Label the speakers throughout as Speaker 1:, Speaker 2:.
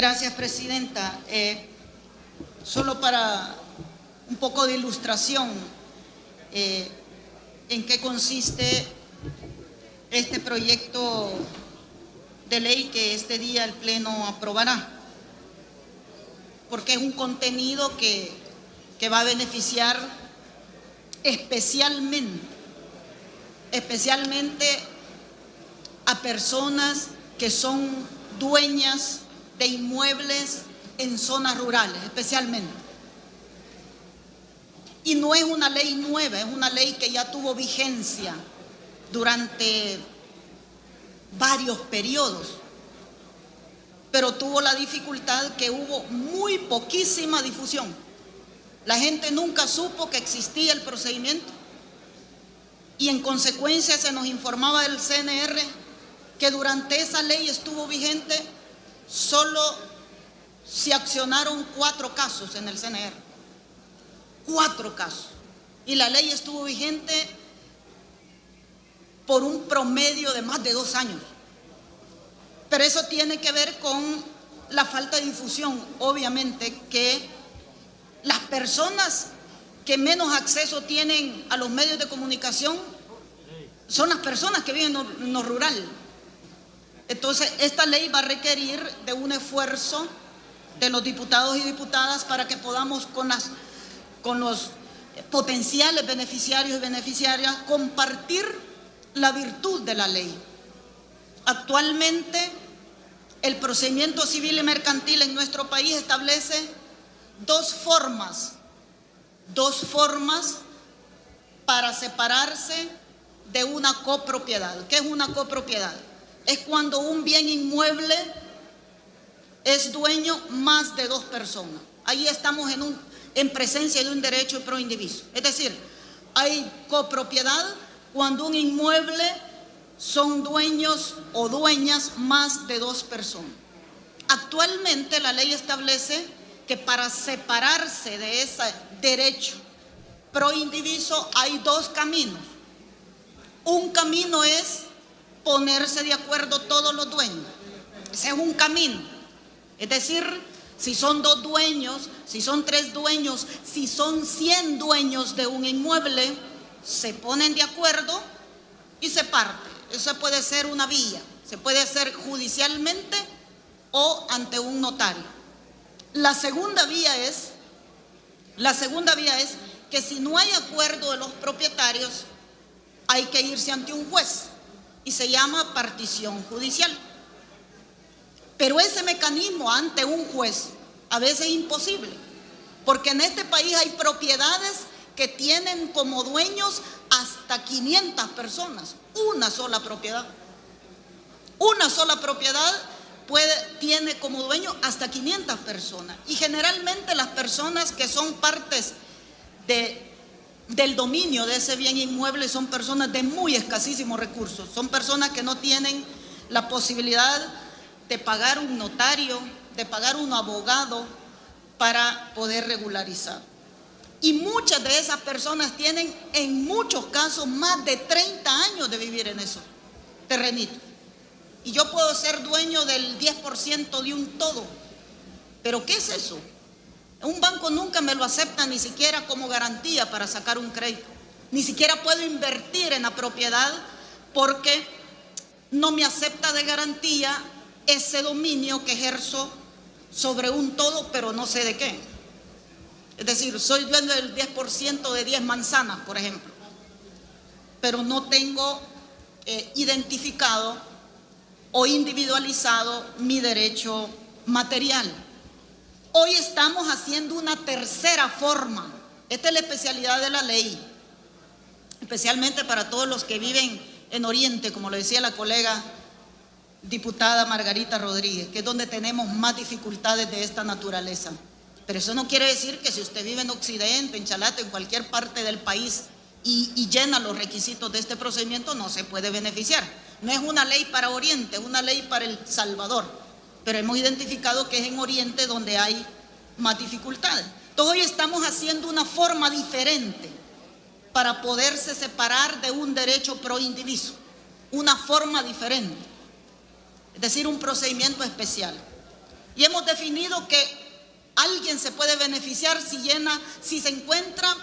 Speaker 1: Gracias, presidenta. Solo para un poco de ilustración, ¿en qué consiste este proyecto de ley que este día el Pleno aprobará? Porque es un contenido que va a beneficiar especialmente a personas que son dueñas de inmuebles en zonas rurales, especialmente. Y no es una ley nueva, es una ley que ya tuvo vigencia durante varios periodos, pero tuvo la dificultad que hubo muy poquísima difusión. La gente nunca supo que existía el procedimiento y en consecuencia se nos informaba del CNR que durante esa ley estuvo vigente, solo se accionaron 4 casos en el CNR. 4 casos. Y la ley estuvo vigente por un promedio de más de 2 años. Pero eso tiene que ver con la falta de difusión. Obviamente que las personas que menos acceso tienen a los medios de comunicación son las personas que viven en lo rural. Entonces, esta ley va a requerir de un esfuerzo de los diputados y diputadas para que podamos con los potenciales beneficiarios y beneficiarias compartir la virtud de la ley. Actualmente, el procedimiento civil y mercantil en nuestro país establece dos formas para separarse de una copropiedad. ¿Qué es una copropiedad? Es cuando un bien inmueble es dueño más de 2 personas. Ahí estamos en presencia de un derecho pro indiviso. Es decir, hay copropiedad cuando un inmueble son dueños o dueñas más de 2 personas. Actualmente la ley establece que para separarse de ese derecho pro indiviso hay 2 caminos. Un camino es ponerse de acuerdo todos los dueños. Ese es un camino. Es decir, si son 2 dueños, si son 3 dueños, si son 100 dueños de un inmueble, se ponen de acuerdo y se parte. Eso puede ser una vía, se puede hacer judicialmente o ante un notario. La segunda vía es que si no hay acuerdo de los propietarios, hay que irse ante un juez y se llama partición judicial. Pero ese mecanismo ante un juez a veces es imposible, porque en este país hay propiedades que tienen como dueños hasta 500 personas, una sola propiedad. Una sola propiedad tiene como dueño hasta 500 personas. Y generalmente las personas que son partes del dominio de ese bien inmueble son personas de muy escasísimos recursos. Son personas que no tienen la posibilidad de pagar un notario, de pagar un abogado para poder regularizar. Y muchas de esas personas tienen en muchos casos más de 30 años de vivir en esos terrenitos. Y yo puedo ser dueño del 10% de un todo. ¿Pero qué es eso? Un banco nunca me lo acepta ni siquiera como garantía para sacar un crédito. Ni siquiera puedo invertir en la propiedad porque no me acepta de garantía ese dominio que ejerzo sobre un todo, pero no sé de qué. Es decir, soy dueño del 10% de 10 manzanas, por ejemplo, pero no tengo identificado o individualizado mi derecho material. Hoy estamos haciendo una tercera forma. Esta es la especialidad de la ley, especialmente para todos los que viven en Oriente, como lo decía la colega diputada Margarita Rodríguez, que es donde tenemos más dificultades de esta naturaleza. Pero eso no quiere decir que si usted vive en Occidente, en Chalate, en cualquier parte del país y llena los requisitos de este procedimiento, no se puede beneficiar. No es una ley para Oriente, es una ley para El Salvador. Pero hemos identificado que es en Oriente donde hay más dificultades. Entonces hoy estamos haciendo una forma diferente para poderse separar de un derecho pro indiviso. Una forma diferente. Es decir, un procedimiento especial. Y hemos definido que alguien se puede beneficiar si se encuentra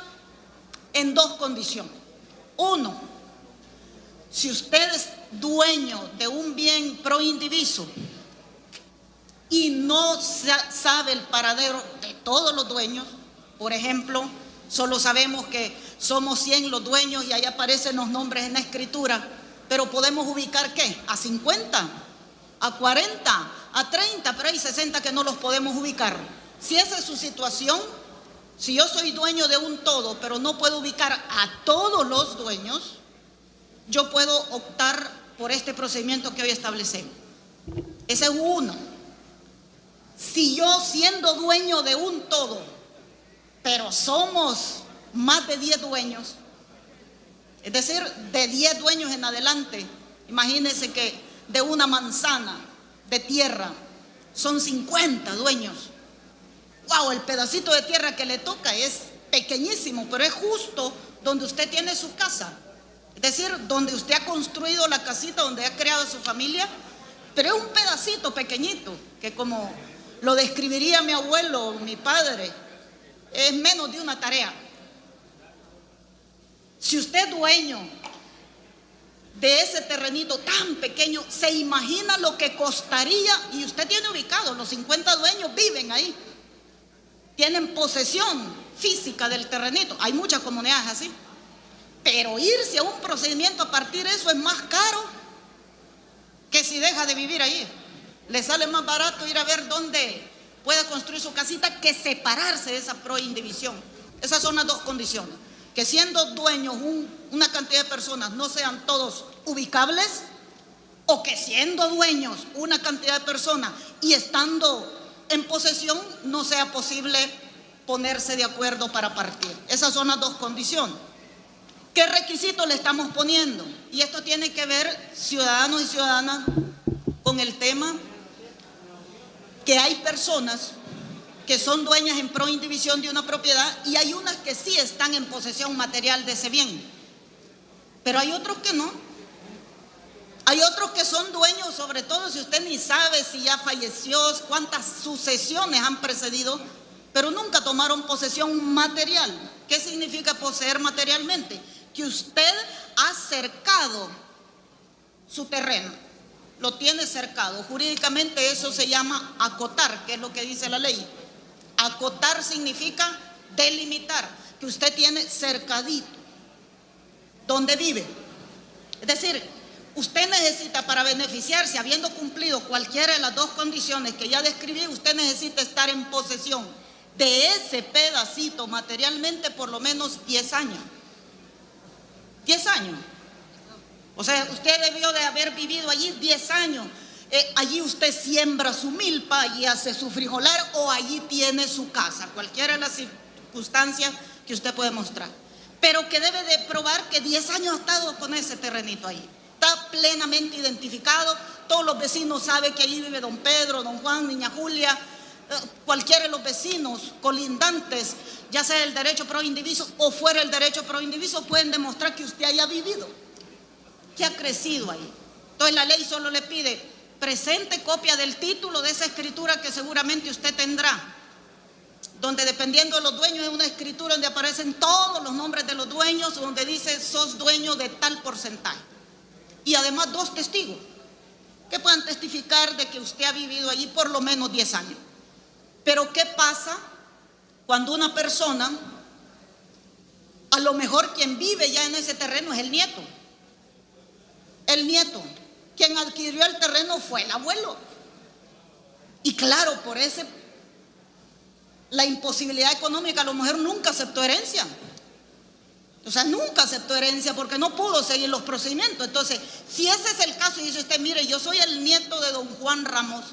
Speaker 1: en dos condiciones. Uno, si usted es dueño de un bien pro indiviso y no sabe el paradero de todos los dueños, por ejemplo, solo sabemos que somos 100 los dueños y ahí aparecen los nombres en la escritura, pero podemos ubicar ¿qué? A 50, a 40, a 30, pero hay 60 que no los podemos ubicar. Si esa es su situación, si yo soy dueño de un todo, pero no puedo ubicar a todos los dueños, yo puedo optar por este procedimiento que hoy establecemos. Ese es uno. Si yo, siendo dueño de un todo, pero somos más de 10 dueños, es decir, de 10 dueños en adelante, imagínense que de una manzana de tierra son 50 dueños. ¡Wow! El pedacito de tierra que le toca es pequeñísimo, pero es justo donde usted tiene su casa. Es decir, donde usted ha construido la casita, donde ha creado su familia, pero es un pedacito pequeñito, que como lo describiría mi abuelo, mi padre, es menos de una tarea. Si usted es dueño de ese terrenito tan pequeño, se imagina lo que costaría, y usted tiene ubicado, los 50 dueños viven ahí, tienen posesión física del terrenito. Hay muchas comunidades así. Pero irse a un procedimiento a partir de eso es más caro que si deja de vivir ahí. Le sale más barato ir a ver dónde puede construir su casita que separarse de esa proindivisión. Esas son las dos condiciones. Que siendo dueños una cantidad de personas no sean todos ubicables, o que siendo dueños una cantidad de personas y estando en posesión no sea posible ponerse de acuerdo para partir. Esas son las dos condiciones. ¿Qué requisitos le estamos poniendo? Y esto tiene que ver, ciudadanos y ciudadanas, con el tema que hay personas que son dueñas en proindivisión de una propiedad y hay unas que sí están en posesión material de ese bien, pero hay otros que no. Hay otros que son dueños, sobre todo si usted ni sabe si ya falleció, cuántas sucesiones han precedido, pero nunca tomaron posesión material. ¿Qué significa poseer materialmente? Que usted ha cercado su terreno, lo tiene cercado. Jurídicamente eso se llama acotar, que es lo que dice la ley. Acotar significa delimitar, que usted tiene cercadito donde vive. Es decir, usted necesita, para beneficiarse, habiendo cumplido cualquiera de las dos condiciones que ya describí, usted necesita estar en posesión de ese pedacito materialmente por lo menos 10 años. 10 años. O sea, usted debió de haber vivido allí 10 años. Allí usted siembra su milpa y hace su frijolar, o allí tiene su casa, cualquiera de las circunstancias que usted puede mostrar. Pero que debe de probar que 10 años ha estado con ese terrenito ahí. Está plenamente identificado. Todos los vecinos saben que allí vive don Pedro, don Juan, niña Julia. Cualquiera de los vecinos colindantes, ya sea el derecho proindiviso o fuera el derecho proindiviso, pueden demostrar que usted haya vivido, que ha crecido ahí. Entonces la ley solo le pide presente copia del título de esa escritura que seguramente usted tendrá, donde dependiendo de los dueños es una escritura donde aparecen todos los nombres de los dueños, donde dice sos dueño de tal porcentaje. Y además 2 testigos que puedan testificar de que usted ha vivido allí por lo menos 10 años. Pero ¿qué pasa cuando una persona, a lo mejor quien vive ya en ese terreno es el nieto? El nieto, quien adquirió el terreno fue el abuelo. Y claro, por la imposibilidad económica, a lo mejor nunca aceptó herencia. O sea, nunca aceptó herencia porque no pudo seguir los procedimientos. Entonces, si ese es el caso y dice usted, mire, yo soy el nieto de don Juan Ramos,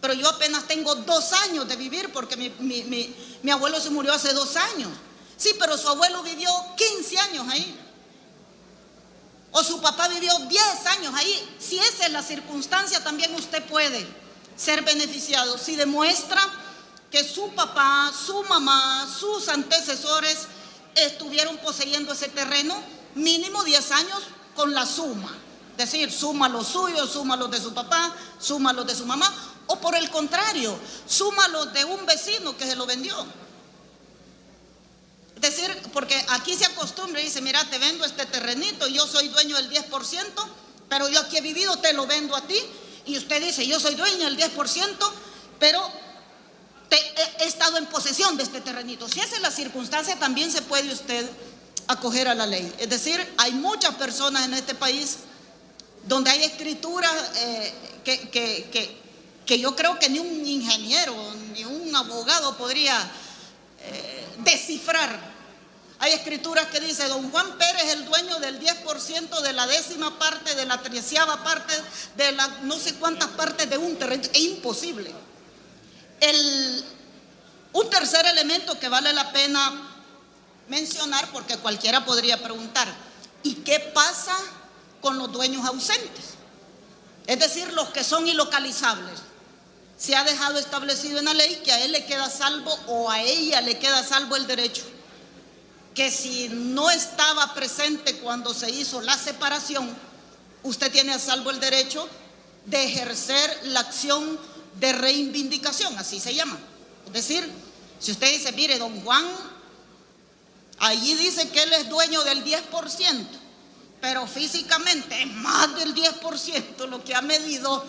Speaker 1: pero yo apenas tengo 2 años de vivir porque mi abuelo se murió hace 2 años. Sí, pero su abuelo vivió 15 años ahí. O su papá vivió 10 años ahí. Si esa es la circunstancia, también usted puede ser beneficiado si demuestra que su papá, su mamá, sus antecesores estuvieron poseyendo ese terreno mínimo 10 años con la suma. Es decir, suma los suyos, suma los de su papá, suma los de su mamá, O por el contrario, súmalo de un vecino que se lo vendió. Es decir, porque aquí se acostumbra y dice, mira, te vendo este terrenito, yo soy dueño del 10%, pero yo aquí he vivido, te lo vendo a ti. Y usted dice, yo soy dueño del 10%, pero he estado en posesión de este terrenito. Si esa es la circunstancia, también se puede usted acoger a la ley. Es decir, hay muchas personas en este país donde hay escrituras que yo creo que ni un ingeniero ni un abogado podría descifrar. Hay escrituras que dice, don Juan Pérez es el dueño del 10% de la 10ª parte, de la 13ª parte, de la no sé cuántas partes de un terreno. Es imposible. Un tercer elemento que vale la pena mencionar, porque cualquiera podría preguntar, ¿y qué pasa con los dueños ausentes? Es decir, los que son ilocalizables. Se ha dejado establecido en la ley que a él le queda salvo o a ella le queda salvo el derecho, que si no estaba presente cuando se hizo la separación, usted tiene a salvo el derecho de ejercer la acción de reivindicación, así se llama. Es decir, si usted dice, mire, don Juan, allí dice que él es dueño del 10%, pero físicamente es más del 10% lo que ha medido,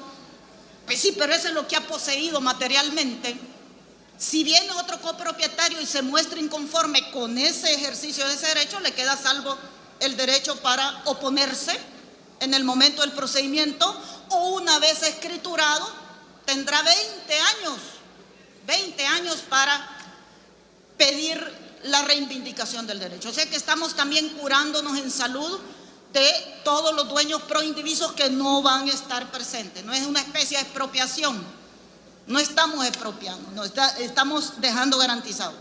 Speaker 1: pues sí, pero eso es lo que ha poseído materialmente. Si viene otro copropietario y se muestra inconforme con ese ejercicio de ese derecho, le queda salvo el derecho para oponerse en el momento del procedimiento, o una vez escriturado tendrá 20 años para pedir la reivindicación del derecho. O sea que estamos también curándonos en salud de todos los dueños proindivisos que no van a estar presentes. No es una especie de expropiación, no estamos expropiando, no, estamos dejando garantizado.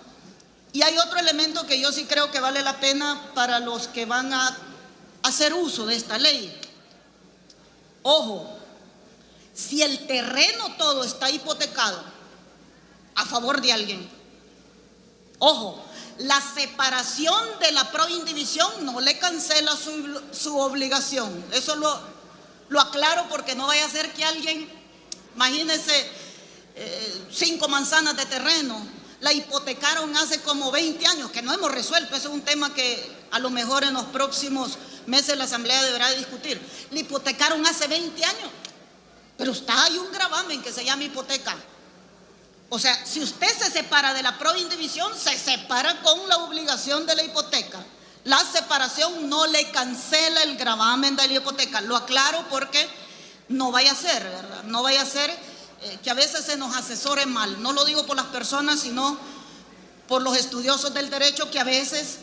Speaker 1: Y hay otro elemento que yo sí creo que vale la pena para los que van a hacer uso de esta ley. Ojo, si el terreno todo está hipotecado a favor de alguien, ojo, la separación de la proindivisión no le cancela su obligación. Eso lo aclaro, porque no vaya a ser que alguien, imagínese, 5 manzanas de terreno, la hipotecaron hace como 20 años, que no hemos resuelto. Ese es un tema que a lo mejor en los próximos meses la Asamblea deberá discutir. La hipotecaron hace 20 años, pero hay un gravamen que se llama hipoteca. O sea, si usted se separa de la proindivisión, se separa con la obligación de la hipoteca. La separación no le cancela el gravamen de la hipoteca. Lo aclaro porque no vaya a ser, ¿verdad? No vaya a ser que a veces se nos asesore mal. No lo digo por las personas, sino por los estudiosos del derecho, que a veces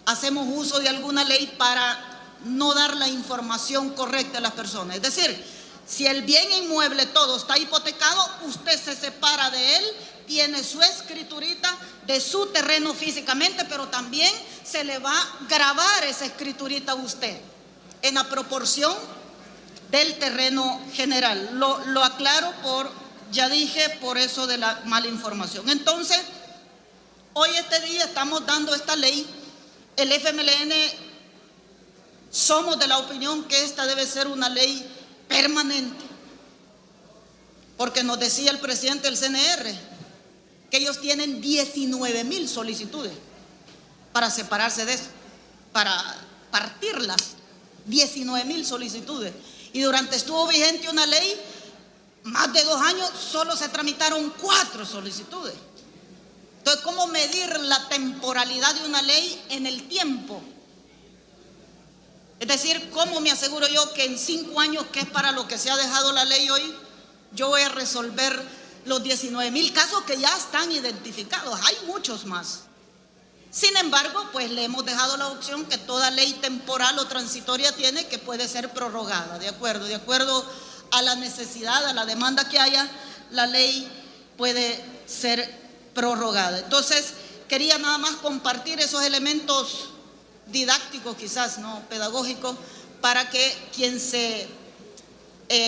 Speaker 1: hacemos uso de alguna ley para no dar la información correcta a las personas. Es decir, si el bien inmueble todo está hipotecado, usted se separa de él, tiene su escriturita de su terreno físicamente, pero también se le va a grabar esa escriturita a usted en la proporción del terreno general. Lo aclaro ya dije, por eso de la mala información. Entonces, hoy este día estamos dando esta ley. El FMLN somos de la opinión que esta debe ser una ley permanente, porque nos decía el presidente del CNR que ellos tienen 19,000 solicitudes para separarse de eso, para partirlas. 19,000 solicitudes, y durante estuvo vigente una ley más de 2 años, solo se tramitaron 4 solicitudes. Entonces, ¿cómo medir la temporalidad de una ley en el tiempo? Es decir, ¿cómo me aseguro yo que en 5 años, que es para lo que se ha dejado la ley hoy, yo voy a resolver los 19,000 casos que ya están identificados? Hay muchos más. Sin embargo, pues le hemos dejado la opción que toda ley temporal o transitoria tiene, que puede ser prorrogada, de acuerdo a la necesidad, a la demanda que haya, la ley puede ser prorrogada. Entonces, quería nada más compartir esos elementos didácticos, quizás no pedagógicos, para que quien se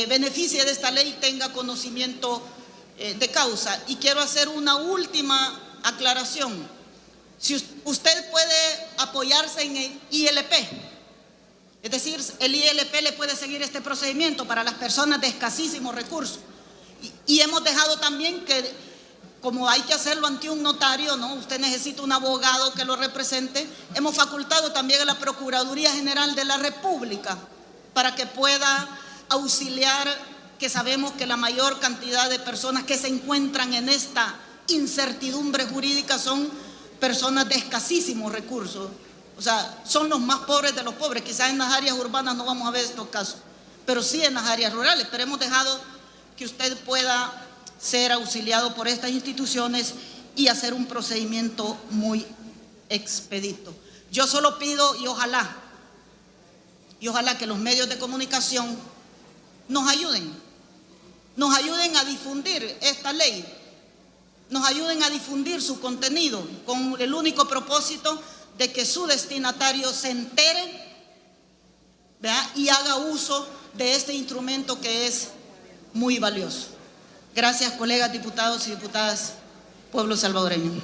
Speaker 1: beneficie de esta ley tenga conocimiento de causa. Y quiero hacer una última aclaración. Si usted puede apoyarse en el ILP, es decir, el ILP le puede seguir este procedimiento para las personas de escasísimos recursos Y hemos dejado también que, como hay que hacerlo ante un notario, ¿no? Usted necesita un abogado que lo represente. Hemos facultado también a la Procuraduría General de la República para que pueda auxiliar, que sabemos que la mayor cantidad de personas que se encuentran en esta incertidumbre jurídica son personas de escasísimos recursos. O sea, son los más pobres de los pobres. Quizás en las áreas urbanas no vamos a ver estos casos, pero sí en las áreas rurales. Pero hemos dejado que usted pueda ser auxiliado por estas instituciones y hacer un procedimiento muy expedito. Yo solo pido y ojalá que los medios de comunicación nos ayuden a difundir esta ley, nos ayuden a difundir su contenido con el único propósito de que su destinatario se entere, ¿verdad?, y haga uso de este instrumento que es muy valioso. Gracias, colegas diputados y diputadas, pueblo salvadoreño.